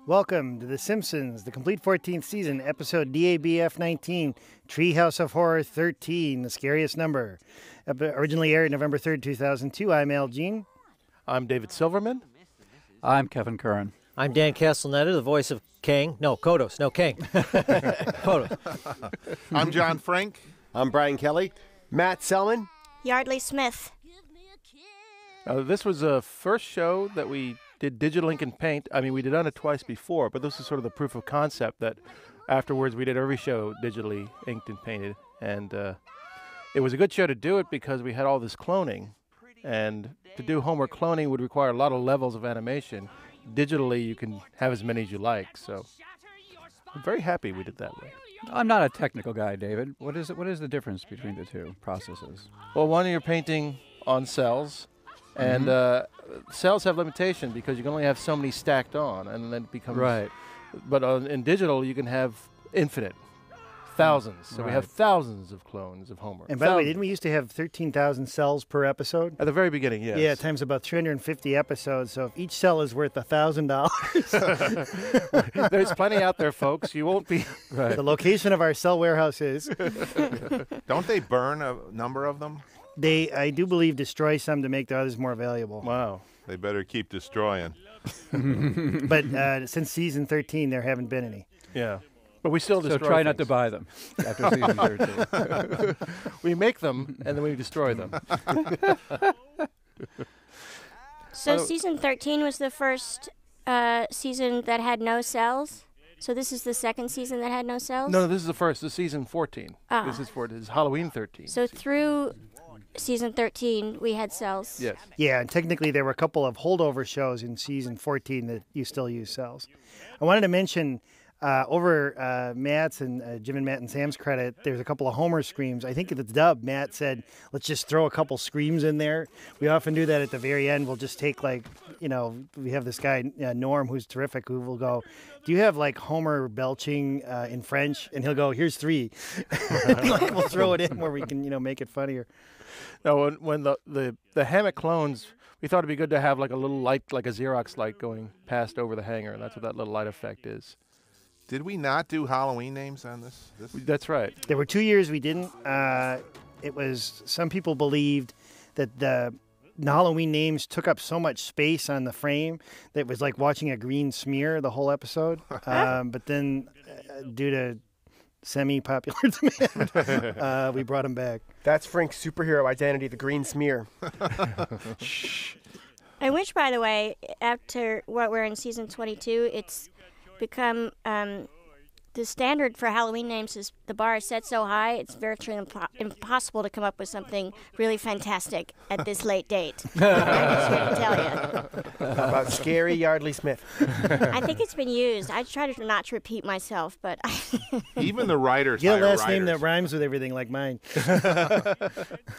Welcome to The Simpsons, the complete 14th season, episode DABF 19, Treehouse of Horror 13, the scariest number. Originally aired November 3rd, 2002. I'm Al Jean. I'm David Silverman. I'm Kevin Curran. I'm Dan Castellaneta, the voice of Kang. No, Kodos. No, Kang. Kodos. I'm John Frank. I'm Brian Kelly. Matt Selman. Yardley Smith. This was the first show that we did digital ink and paint. I mean, we did done it twice before, but this is sort of the proof of concept that afterwards we did every show digitally inked and painted. And it was a good show to do it because we had all this cloning. And to do Homer cloning would require a lot of levels of animation. Digitally, you can have as many as you like. So I'm very happy we did that way. I'm not a technical guy, David. What is the difference between the two processes? Well, one, you're painting on cells. And cells have limitation because you can only have so many stacked on, and then it becomes right. But in digital, you can have infinite, thousands. So we have thousands of clones of Homer. And by the way, didn't we used to have 13,000 cells per episode? At the very beginning, yes. Yeah, times about 350 episodes. So if each cell is worth $1,000, there's plenty out there, folks. You won't be right. The location of our cell warehouse is. Don't they burn a number of them? They, I do believe, destroy some to make the others more valuable. Wow. They better keep destroying. But since season 13, there haven't been any. Yeah. But we still destroy So try things. not to buy them after season 13. We make them, and then we destroy them. So season 13 was the first season that had no cells? So this is the second season that had no cells? No, this is the first. This is season 14. Ah. This is Halloween 13. So through season 13, we had cells? Yes. Yeah, and technically there were a couple of holdover shows in season 14 that you still use cells. I wanted to mention over Matt's and Jim and Matt and Sam's credit, there's a couple of Homer screams. I think at the dub, Matt said, let's just throw a couple screams in there. We often do that at the very end. We'll just take we have this guy, Norm, who's terrific, who will go, do you have like Homer belching in French? And he'll go, here's 3. We'll throw it in where we can, make it funnier. No, when the hammock clones, we thought it'd be good to have like a little light, like a Xerox light going past over the hanger, and that's what that little light effect is. Did we not do Halloween names on this? That's right. There were 2 years we didn't. It was, some people believed that the Halloween names took up so much space on the frame that it was like watching a green smear the whole episode. But then, due to semi-popular demand, we brought them back. That's Frank's superhero identity, the green smear. Shh. I wish, by the way, after what we're in season 22, it's become the standard for Halloween names is the bar is set so high it's virtually impossible to come up with something really fantastic at this late date. I'm just here to tell you. How about scary Yardley Smith? I think it's been used. I try to not to repeat myself, but Even the writers. Get a hire last name that writers. rhymes with everything like mine. I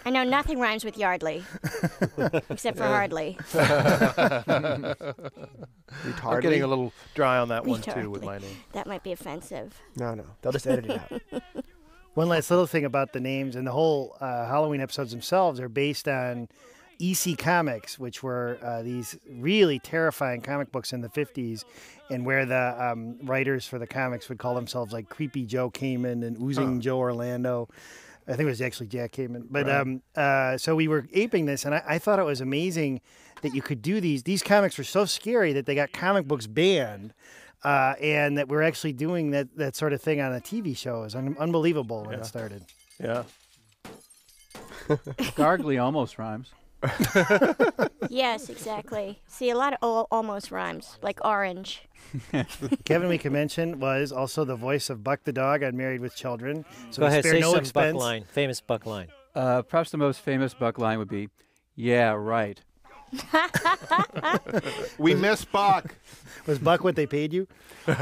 know nothing rhymes with Yardley except for hardly. I'm getting a little dry on that one too with Retardly. my name. That might be offensive. No, they'll just edit it out. One last little thing about the names, and the whole Halloween episodes themselves are based on EC Comics, which were these really terrifying comic books in the 50s, and where the writers for the comics would call themselves like Creepy Joe Kamen and Oozing Joe Orlando. I think it was actually Jack Kamen. But so we were aping this, and I thought it was amazing that you could do these. These comics were so scary that they got comic books banned. And that we're actually doing that sort of thing on a TV show is unbelievable when it started. Yeah. Gargly almost rhymes. Yes, exactly. See, a lot of almost rhymes, like orange. Kevin, we can mention, was also the voice of Buck the dog on Married with Children. So Go ahead, spare say no some expense. Buck line, famous Buck line. Perhaps the most famous Buck line would be, "Yeah, right." We miss Buck. Was Buck what they paid you? By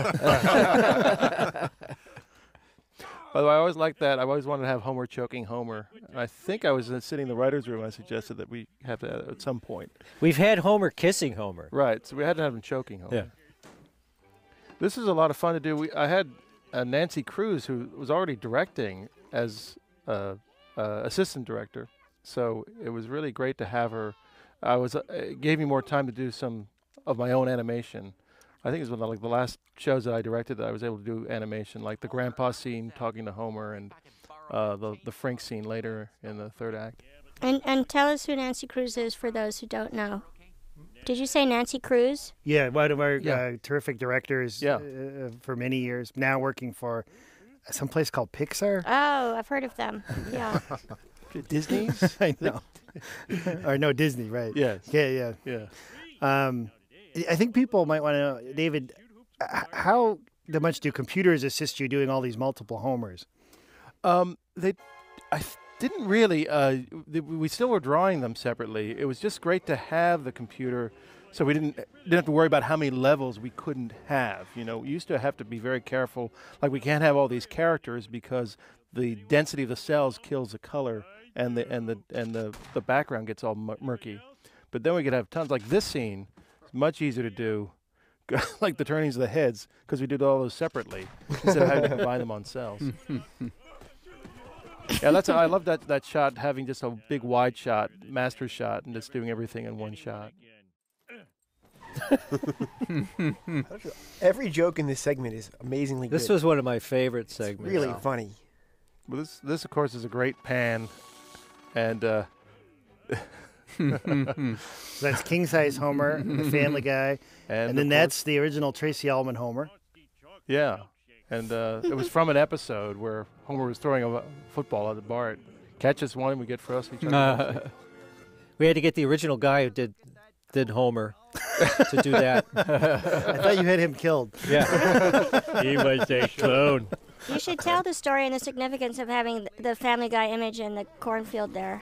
the way, I always liked that. I always wanted to have Homer choking Homer. And I think I was sitting in the writer's room. I suggested that we have to at some point. We've had Homer kissing Homer. Right. So we had to have him choking Homer. Yeah. This is a lot of fun to do. I had Nancy Cruz, who was already directing as assistant director. So it was really great to have her. It gave me more time to do some of my own animation I think it's one of the last shows that I directed that I was able to do animation, like the grandpa scene talking to Homer and the Frink scene later in the third act. And tell us who Nancy Cruz is for those who don't know. Did you say Nancy Cruz? Yeah, one of our Yeah. terrific directors Yeah. For many years. Now working for some place called Pixar. Oh, I've heard of them. Yeah. Disney's? I know. Or no, Disney, right? Yes. Yeah. Yeah. I think people might want to know, David, how much do computers assist you doing all these multiple homers? Didn't really. We still were drawing them separately. It was just great to have the computer, so we didn't have to worry about how many levels we couldn't have. You know, we used to have to be very careful. Like we can't have all these characters because the density of the cells kills the color, and the background gets all murky. But then we could have tons. Like this scene, it's much easier to do, like the turnings of the heads, because we did all those separately instead of having to combine them on cells. Yeah, I love that shot, having just a big wide shot, master shot, and just doing everything in one shot. Every joke in this segment is amazingly This good. was one of my favorite segments. really funny. Well, this of course is a great pan, and So that's King Size Homer, the Family Guy, and of then course- that's the original Tracy Ullman Homer. yeah, and it was from an episode where Homer was throwing a football at Bart. Catches one, we get frost each other. We had to get the original guy who did Homer to do that. I thought you had him killed. Yeah. He was a clone. You should tell the story and the significance of having the Family Guy image in the cornfield there.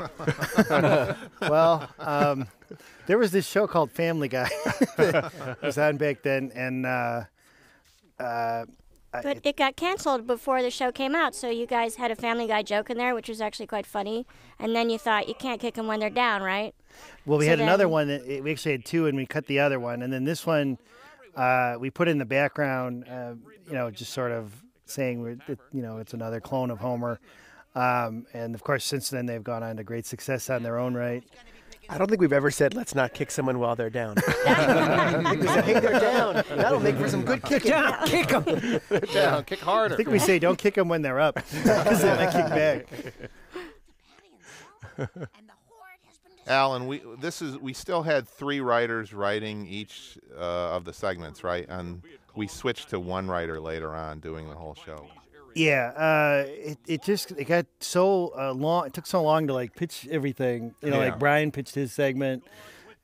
Well, there was this show called Family Guy that was on back then, and But it got canceled before the show came out, so you guys had a Family Guy joke in there, which was actually quite funny. And then you thought you can't kick them when they're down, right? well, we So had another then- one that we actually had two, and we cut the other one, and then this one we put in the background, just sort of saying it's another clone of Homer, and of course since then they've gone on to great success on their own right. I don't think we've ever said, let's not kick someone while they're down. We said, hey, they're down. That'll make for some good kicking. Kick him. Down, kick harder. I think we say don't kick them when they're up because they might kick back. Alan, we still had 3 writers writing each of the segments, right? And we switched to one writer later on doing the whole show. Yeah, it got so long. It took so long to like pitch everything. Yeah. Like Brian pitched his segment,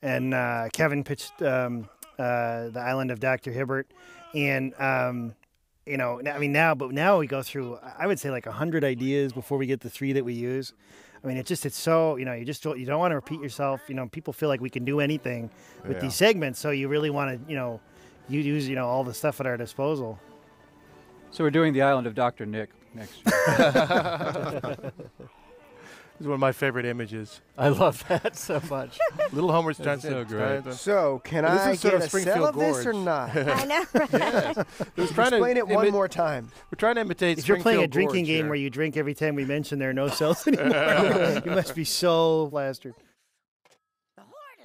and Kevin pitched the Island of Dr. Hibbert, and now we go through. I would say like 100 ideas before we get the 3 that we use. I mean, it's so you don't want to repeat yourself. People feel like we can do anything with Yeah. these segments, so you really want to you use all the stuff at our disposal. So we're doing the Island of Dr. Nick next year. This is one of my favorite images. I love that so much. Little Homer's trying so great. So, can This I is sort get of a cell Springfield of this or Gorge. not? I know, right? Explain it one more time. We're trying to imitate. If you're playing a Springfield drinking Gorge game here. where you drink every time we mention there are no cells anymore, you must be so plastered.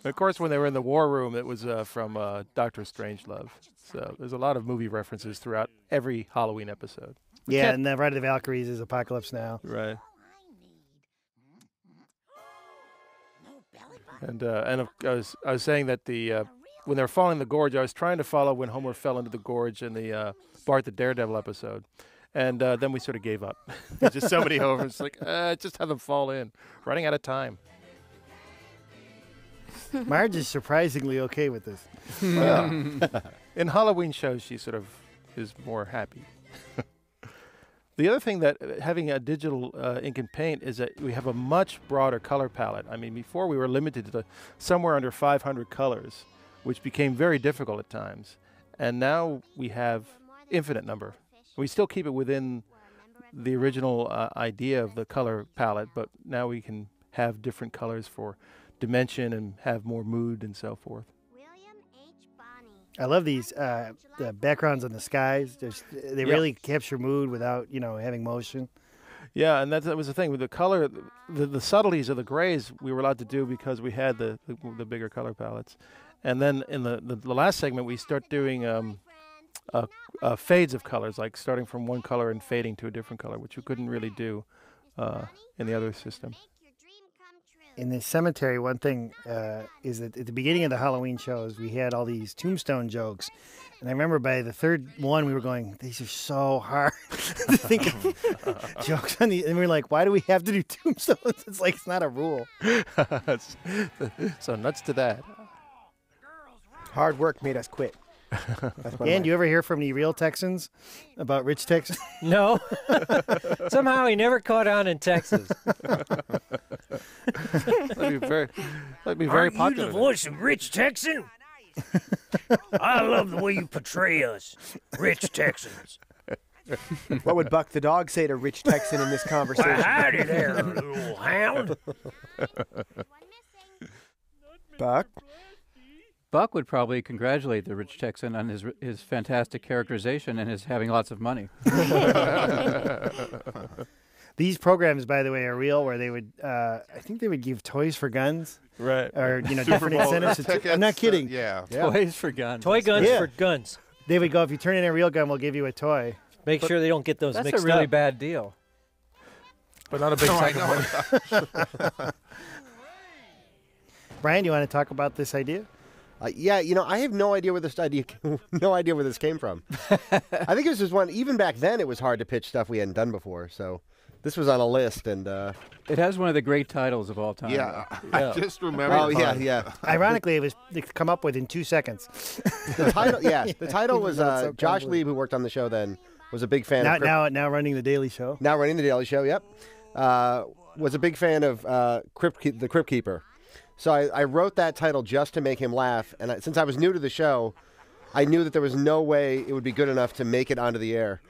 Of course, when they were in the war room, it was from Doctor Strangelove. So there's a lot of movie references throughout every Halloween episode. Yeah, can't- and the Ride of the Valkyries is Apocalypse Now. Right. And I was saying that when they were falling in the gorge, I was trying to follow when Homer fell into the gorge in the Bart the Daredevil episode, and then we sort of gave up. There's just so many Homers, like just have them fall in. Running out of time. Marge is surprisingly okay with this. In Halloween shows, she sort of is more happy. The other thing that having a digital ink and paint is that we have a much broader color palette. I mean, before we were limited to somewhere under 500 colors, which became very difficult at times. And now we have infinite number. We still keep it within the original idea of the color palette, but now we can have different colors for dimension and have more mood and so forth. I love these the backgrounds on the skies. They really capture mood without having motion. Yeah, and that was the thing with the color, the subtleties of the grays we were allowed to do because we had the bigger color palettes. And then in the last segment we start doing fades of colors, like starting from one color and fading to a different color, which you couldn't really do in the other system. In the cemetery, one thing is that at the beginning of the Halloween shows, we had all these tombstone jokes. And I remember by the third one, we were going, these are so hard to think of jokes on these. And we were like, why do we have to do tombstones? It's like, it's not a rule. So nuts to that. Hard work made us quit. Dan, do you ever hear from any real Texans about rich Texans? No. Somehow he never caught on in Texas. That'd be very popular. voice of Rich Texan? I love the way you portray us, rich Texans. What would Buck the dog say to Rich Texan in this conversation? Howdy there, little hound. Buck? Buck would probably congratulate the rich Texan on his fantastic characterization and his having lots of money. These programs, by the way, are real, where they would, I think they would give toys for guns. Right. Or, Super different Bowl incentives. tickets, I'm not kidding. Yeah. Toys for guns. Toy guns Yeah. for guns. They would go, if you turn in a real gun, we'll give you a toy. Make sure they don't get those That's mixed a really up. bad deal. But not a big sack of money. Brian, do you want to talk about this idea? Yeah, I have no idea where this came from. I think it was just one. Even back then, it was hard to pitch stuff we hadn't done before. So this was on a list, and It has one of the great titles of all time. Yeah, I just remember. oh yeah. Ironically, it was come up with in 2 seconds. The title was Even though it's so Josh convoluted. Lieb, who worked on the show then, was a big fan. Now running the Daily Show. Now running the Daily Show. Yep, was a big fan of the Crypt Keeper. So I wrote that title just to make him laugh, and since I was new to the show, I knew that there was no way it would be good enough to make it onto the air,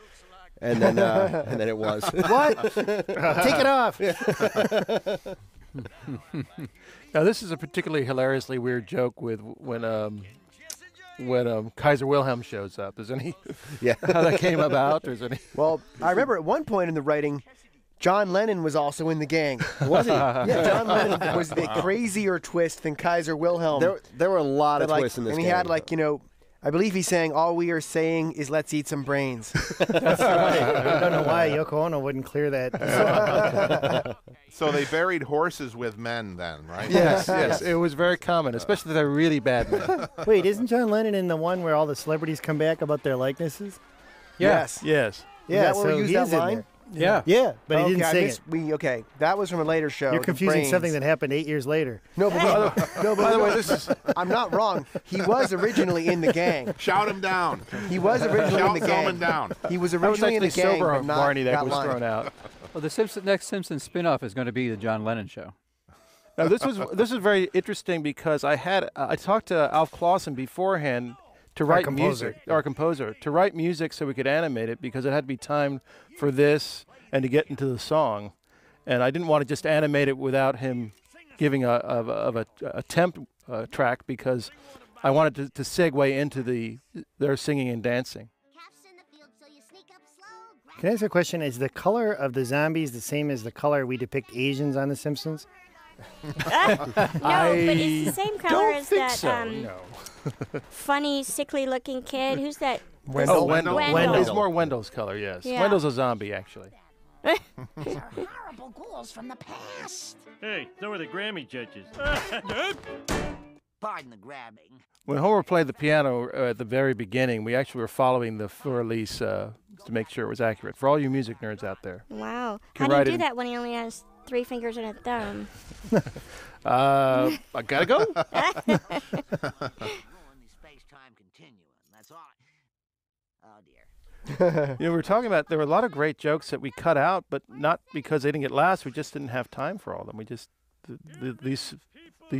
and then it was. What? Take it off. Now this is a particularly hilariously weird joke with when Kaiser Wilhelm shows up. Is any how that came about? There's any? Well, I remember at one point in the writing, John Lennon was also in the gang. Was he? Yeah, John Lennon was the crazier twist than Kaiser Wilhelm. There were a lot of twists in this and he game. had I believe he's saying, all we are saying is let's eat some brains. That's right. I don't know why Yoko Ono wouldn't clear that. So they buried horses with men then, right? Yes. It was very common, especially if they're really bad men. Wait, isn't John Lennon in the one where all the celebrities come back about their likenesses? Yes. Yes. Yeah, that where we so use he that is in line? there. Yeah. Yeah, but he Okay, didn't I sing missed- it. that was from a later show. You're the confusing Brains. something that happened 8 years later. No, but By the way, this is I'm not wrong. He was originally in the gang. Shout him down. He was originally in Shout the gang. Zellman down. He was that was originally in actually the gang, sober but not Barney that was line. thrown out. Well, the next Simpsons spin-off is going to be the John Lennon show. Now this was very interesting because I talked to Alf Clausen beforehand to write composer. music, our composer, to write music so we could animate it because it had to be timed for this and to get into the song, and I didn't want to just animate it without him giving a temp track because I wanted to segue into their singing and dancing. Can I ask a question? Is the color of the zombies the same as the color we depict Asians on The Simpsons? No, but it's the same color Don't as think that so. No. funny, sickly-looking kid. Who's that? Wendell. Oh, Wendell. Wendell. It's more Wendell's color, yes. Yeah. Wendell's a zombie, actually. Horrible ghouls from the past. Hey, so are the Grammy judges. Pardon the grabbing. When Homer played the piano at the very beginning, we actually were following the fleur-de-lis to make sure it was accurate. For all you music nerds out there. Wow. Can How do you write do it- that when he only has 3 fingers and a thumb? I gotta go. Only space-time continuum. That's all. Oh dear. We were talking about there were a lot of great jokes that we cut out, but not because they didn't get laughs. We just didn't have time for all of them. We just these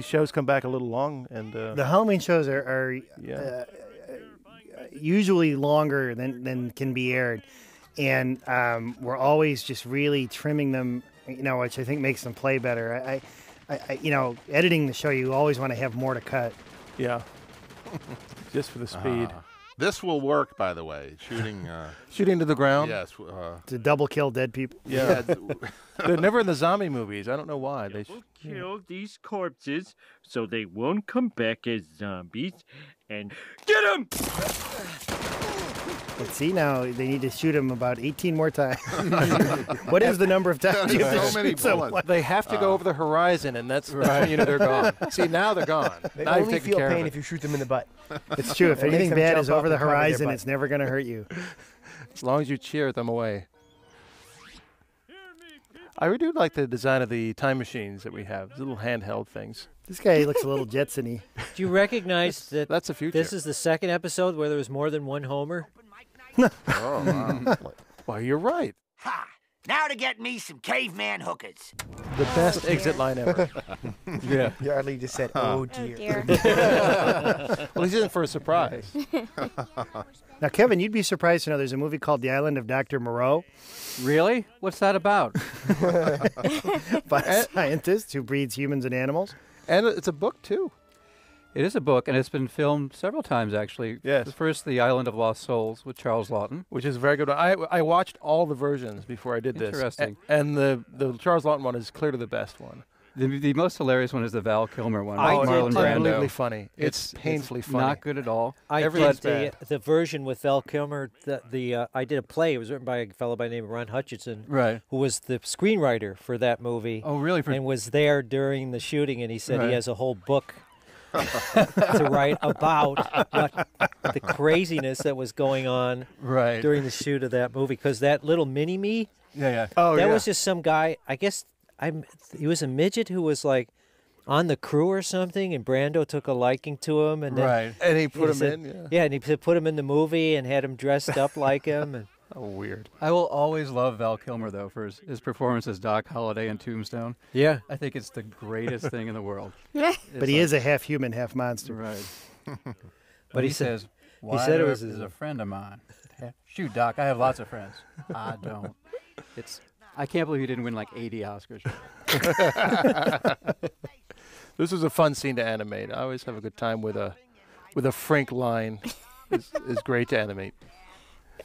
shows come back a little long, and The Halloween shows are yeah. usually longer than can be aired, and we're always just really trimming them, which I think makes them play better. I editing the show, you always want to have more to cut. Yeah. Just for the speed. This will work, by the way. Shooting. Shooting to the ground. Yes. To double kill dead people. Yeah. They're never in the zombie movies. I don't know why. They Kill these corpses so they won't come back as zombies. And get them! Let's see now. They need to shoot him about 18 more times. What is the number of times you have to So many shoot someone? bullets. They have to go over the horizon, and that's when you know they're gone. See, now they're gone. They now you've only taken feel care of pain it. if you shoot them in the butt. It's true. If It makes anything them bad jump is up over the and cover their horizon, butt. it's never going to hurt you. As long as you cheer them away. I do like the design of the time machines that we have, little handheld things. This guy looks a little Jetson-y. Do you recognize that That's the future. this is the second episode where there was more than one Homer? Oh, wow. Well, you're right. Ha! Now to get me some caveman hookers. The best exit line ever. Yeah. Yardley just said, "Oh Oh dear." dear. Well, he's in for a surprise. Now, Kevin, you'd be surprised to know there's a movie called The Island of Dr. Moreau Really? What's that about? by a scientist who breeds humans and animals. And it's a book, too. It is a book, and it's been filmed several times, actually. Yes. The first, The Island of Lost Souls, with Charles Lawton. Which is a very good. I watched all the versions before I did this. Interesting. And the Charles Lawton one is clearly the best one. The most hilarious one is the Val Kilmer one. I with did Marlon too. Unbelievably Brando. funny. It's painfully funny. Not good at all. I Everything's did the version with Val Kilmer. I did a play. It was written by a fellow by the name of Ron Hutchinson, Right. who was the screenwriter for that movie. Oh, really? And was there during the shooting, and he said Right. he has a whole book to write about the craziness that was going on Right. during the shoot of that movie. Because that little mini-me, Yeah. Oh, that yeah. was just some guy, I guess he was a midget who was like on the crew or something, and Brando took a liking to him. And then Right. And he put him said- in. Yeah, and he put him in the movie and had him dressed up like him. And Oh, weird. I will always love Val Kilmer, though, for his performance as Doc Holliday in Tombstone. yeah. I think it's the greatest thing in the world. But he is a half human, half monster. Right. But he he said- says, he said it was is his- a friend of mine. Shoot, Doc, I have lots of friends. I don't. I can't believe he didn't win like 80 Oscars. This was a fun scene to animate. I always have a good time with a Frank line. is great to animate.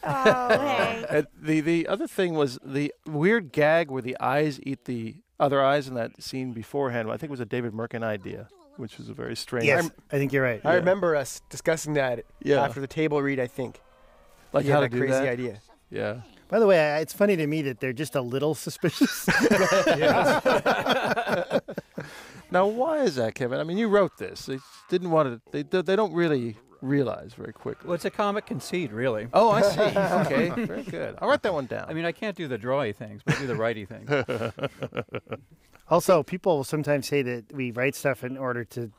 Oh, hey. And the other thing was the weird gag where the eyes eat the other eyes in that scene beforehand. I think it was a David Merkin idea, which was a very strange. Yes, I think you're right. I remember us discussing that Yeah. after the table read. I think. Like He how had to that do crazy that. idea. Yeah. By the way, it's funny to me that they're just a little suspicious. Now, why is that, Kevin? I mean, you wrote this. They didn't want to. They don't really realize very quickly. Well, it's a comic conceit, really. Oh, I see. Okay, very good. I'll write that one down. I mean, I can't do the drawy things, but I do the righty things. Also, people will sometimes say that we write stuff in order to,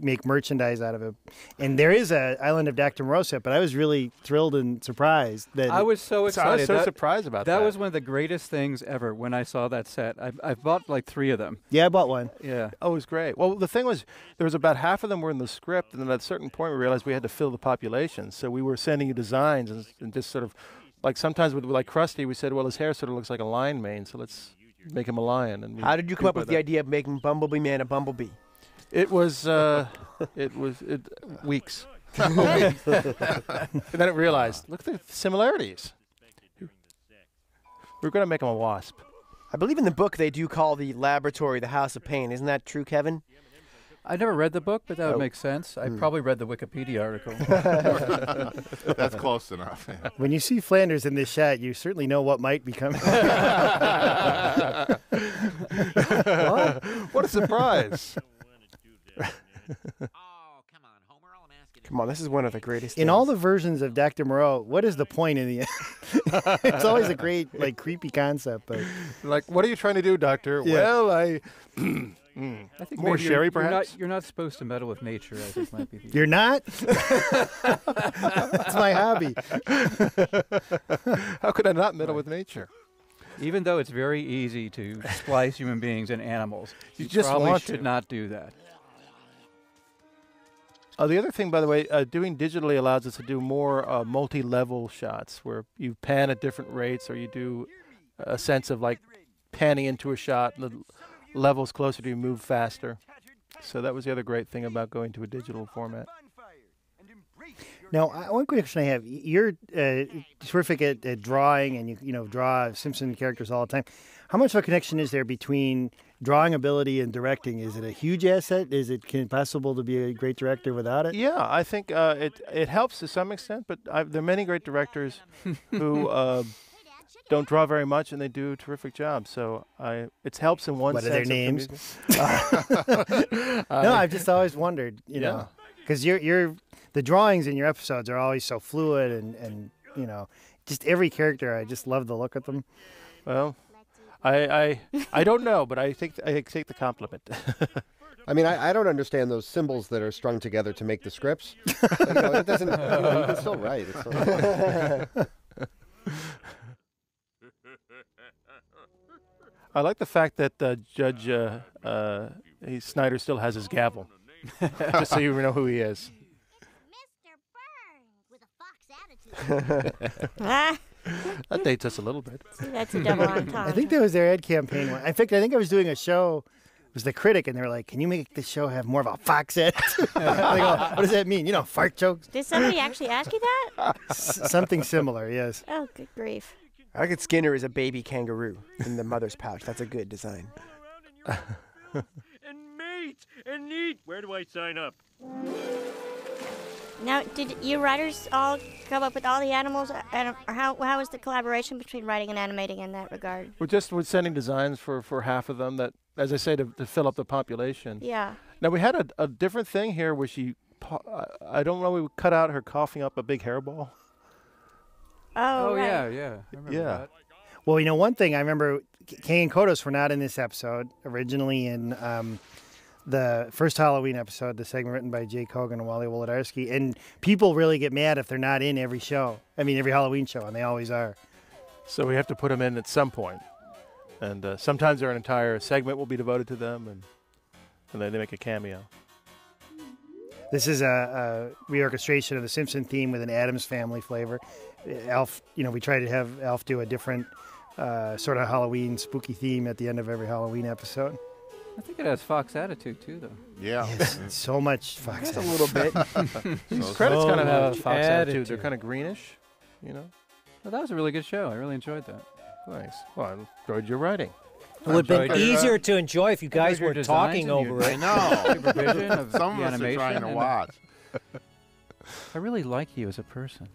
make merchandise out of it. And there is a Island of Dr. Moreau set, but I was really thrilled and surprised that I was so excited. I was so surprised about that. That was one of the greatest things ever when I saw that set. I've bought like 3 of them. Yeah, I bought one. Yeah. Oh, it was great. Well, the thing was, there was about half of them were in the script, and then at a certain point we realized we had to fill the population. So we were sending you designs and just sort of, like sometimes with like Krusty, we said, well, his hair sort of looks like a lion mane, so let's make him a lion. And How did you come up with the idea of making Bumblebee Man a bumblebee? It was weeks. And then it realized, look at the similarities. We're going to make him a wasp. I believe in the book they do call the laboratory the House of Pain. Isn't that true, Kevin? I never read the book, but that would Oh. make sense. I probably read the Wikipedia article. That's close enough. when you see Flanders in this shot, you certainly know what might be coming. What a surprise. Come on, this is one of the greatest. In all things. the versions of Dr. Moreau, what is the point in the end? It's always a great, creepy concept. But Like, what are you trying to do, Doctor? Yeah. Well, I think more maybe sherry, you're perhaps? You're not supposed to meddle with nature, I think might be the you're not? That's my hobby. How could I not meddle with nature? Even though it's very easy to splice human beings and animals, You you just probably want should to. not do that. The other thing, by the way, doing digitally allows us to do more multi-level shots where you pan at different rates, or you do a sense of like panning into a shot, and the levels closer to you move faster. So that was the other great thing about going to a digital format. Now, one question I have: you're terrific at drawing, and you draw Simpson characters all the time. How much of a connection is there between drawing ability and directing, is it a huge asset? Is it possible to be a great director without it? Yeah, I think it helps to some extent, but there are many great directors who don't draw very much, and they do a terrific job. So it helps in one What sense. are their names? No, I've just always wondered, you know, because the drawings in your episodes are always so fluid and you know, just every character. I just love the look at them. Well, I don't know, but I take the compliment. I mean, I don't understand those symbols that are strung together to make the scripts. You know, it doesn't. You can still write. It's still I like the fact that Judge Snyder still has his gavel, just so you know who he is. That dates us a little bit. That's a double entendre. I think that was their ad campaign one. In fact, I think I was doing a show. It was The Critic, and they were like, "Can you make this show have more of a fox edit?" I go, "What does that mean? You know, fart jokes?" Did somebody actually ask you that? Something similar, yes. Oh, good grief. I like it. Skinner is a baby kangaroo in the mother's pouch. That's a good design. And mate and neat. Where do I sign up? Now, did you writers all come up with all the animals? And how was the collaboration between writing and animating in that regard? We're sending designs for half of them that, as I say, to fill up the population. Yeah. Now we had a different thing here where I don't know, we cut out her coughing up a big hairball. Oh, right. yeah. I remember that. Well, you know, one thing I remember, Kay and Kodos were not in this episode originally in the first Halloween episode, the segment written by Jay Kogan and Wally Wolodarski, and people really get mad if they're not in every show. I mean, every Halloween show, and they always are. So we have to put them in at some point. And sometimes an entire segment will be devoted to them, and then they make a cameo. This is a reorchestration of the Simpson theme with an Addams Family flavor. Alf, you know, we try to have Alf do a different sort of Halloween spooky theme at the end of every Halloween episode. I think it has Fox attitude too, though. Yeah. Yes, so much Fox. Just a little bit. These credits kind of have much Fox attitude. attitude. They're kind of greenish, you know. Well, that was a really good show. I really enjoyed that. Thanks. Well, I enjoyed your writing. It would have been enjoyed easier to enjoy if you guys your were designs talking and your- over I it. know. Supervision of Some the of us are animation trying to and- watch. I really like you as a person.